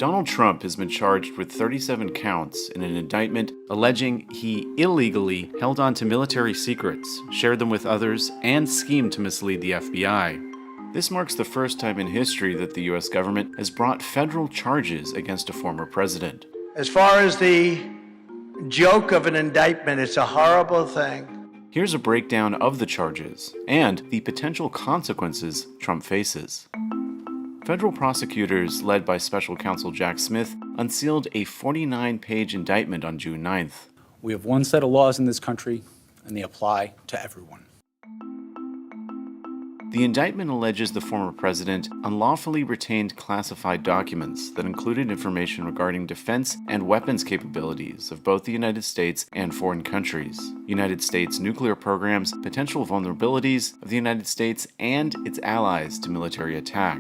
Donald Trump has been charged with 37 counts in an indictment alleging he illegally held on to military secrets, shared them with others, and schemed to mislead the FBI. This marks the first time in history that the U.S. government has brought federal charges against a former president. As far as the joke of an indictment, it's a horrible thing. Here's a breakdown of the charges and the potential consequences Trump faces. Federal prosecutors, led by Special Counsel Jack Smith, unsealed a 49-page indictment on June 9th. We have one set of laws in this country, and they apply to everyone. The indictment alleges the former president unlawfully retained classified documents that included information regarding defense and weapons capabilities of both the United States and foreign countries, United States nuclear programs, potential vulnerabilities of the United States and its allies to military attack.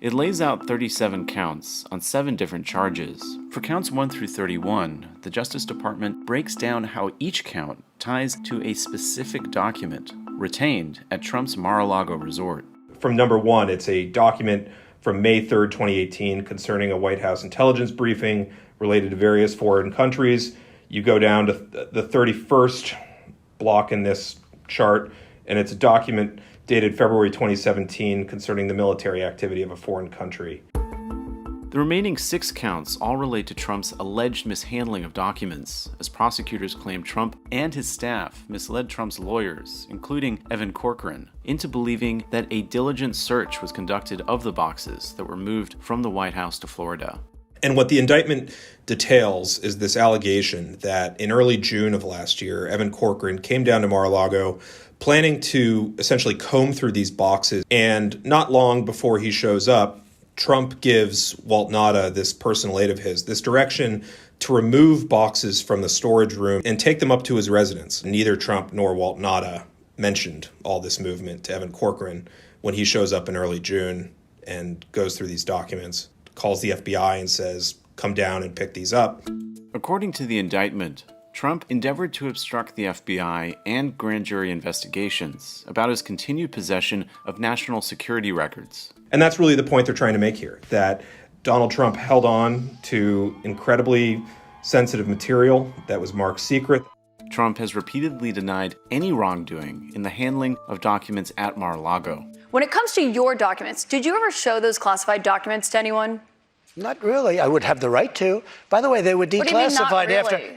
It lays out 37 counts on 7 different charges. For counts 1 through 31, the Justice Department breaks down how each count ties to a specific document retained at Trump's Mar-a-Lago resort. From number 1, it's a document from May 3rd, 2018 concerning a White House intelligence briefing related to various foreign countries. You go down to the 31st block in this chart, and it's a document dated February 2017 concerning the military activity of a foreign country. The remaining 6 counts all relate to Trump's alleged mishandling of documents, as prosecutors claim Trump and his staff misled Trump's lawyers, including Evan Corcoran, into believing that a diligent search was conducted of the boxes that were moved from the White House to Florida. And what the indictment details is this allegation that in early June of last year, Evan Corcoran came down to Mar-a-Lago planning to essentially comb through these boxes. And not long before he shows up, Trump gives Walt Nauta, this personal aide of his, this direction to remove boxes from the storage room and take them up to his residence. Neither Trump nor Walt Nauta mentioned all this movement to Evan Corcoran when he shows up in early June and goes through these documents, calls the FBI and says, come down and pick these up. According to the indictment, Trump endeavored to obstruct the FBI and grand jury investigations about his continued possession of national security records. And that's really the point they're trying to make here, that Donald Trump held on to incredibly sensitive material that was marked secret. Trump has repeatedly denied any wrongdoing in the handling of documents at Mar-a-Lago. When it comes to your documents, did you ever show those classified documents to anyone? Not really. I would have the right to. By the way, they were declassified What do you mean, not really? after.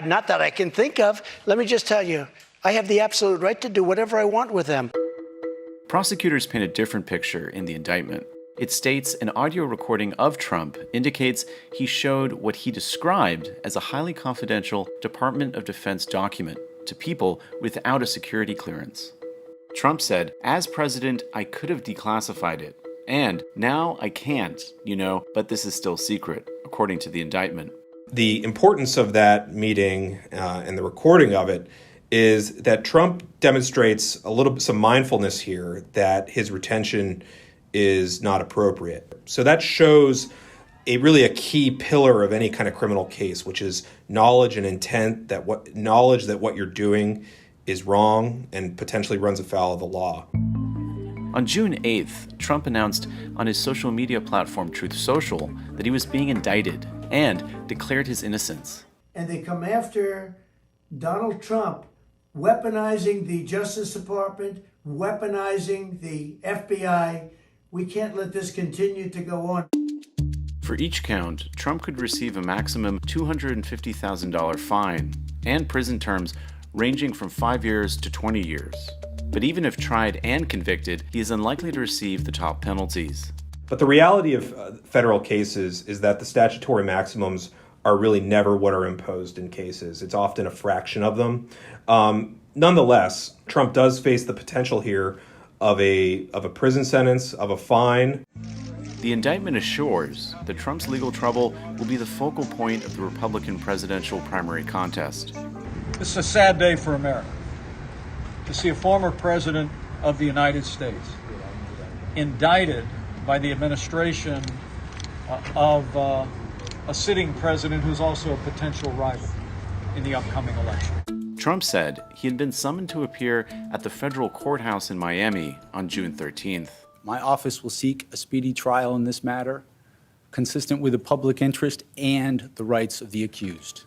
Not that I can think of. Let me just tell you, I have the absolute right to do whatever I want with them. Prosecutors paint a different picture in the indictment. It states an audio recording of Trump indicates he showed what he described as a highly confidential Department of Defense document to people without a security clearance. Trump said, "As president, I could have declassified it. And now I can't, but this is still secret," according to the indictment. The importance of that meeting and the recording of it is that Trump demonstrates some mindfulness here that his retention is not appropriate. So that shows really a key pillar of any kind of criminal case, which is knowledge and intent, knowledge that what you're doing is wrong and potentially runs afoul of the law. On June 8th, Trump announced on his social media platform Truth Social that he was being indicted and declared his innocence. And they come after Donald Trump, weaponizing the Justice Department, weaponizing the FBI. We can't let this continue to go on. For each count, Trump could receive a maximum $250,000 fine and prison terms ranging from 5 years to 20 years. But even if tried and convicted, he is unlikely to receive the top penalties. But the reality of federal cases is that the statutory maximums are really never what are imposed in cases. It's often a fraction of them. Nonetheless, Trump does face the potential here of a prison sentence, of a fine. The indictment assures that Trump's legal trouble will be the focal point of the Republican presidential primary contest. This is a sad day for America, to see a former president of the United States indicted by the administration of a sitting president who's also a potential rival in the upcoming election. Trump said he had been summoned to appear at the federal courthouse in Miami on June 13th. My office will seek a speedy trial in this matter, consistent with the public interest and the rights of the accused.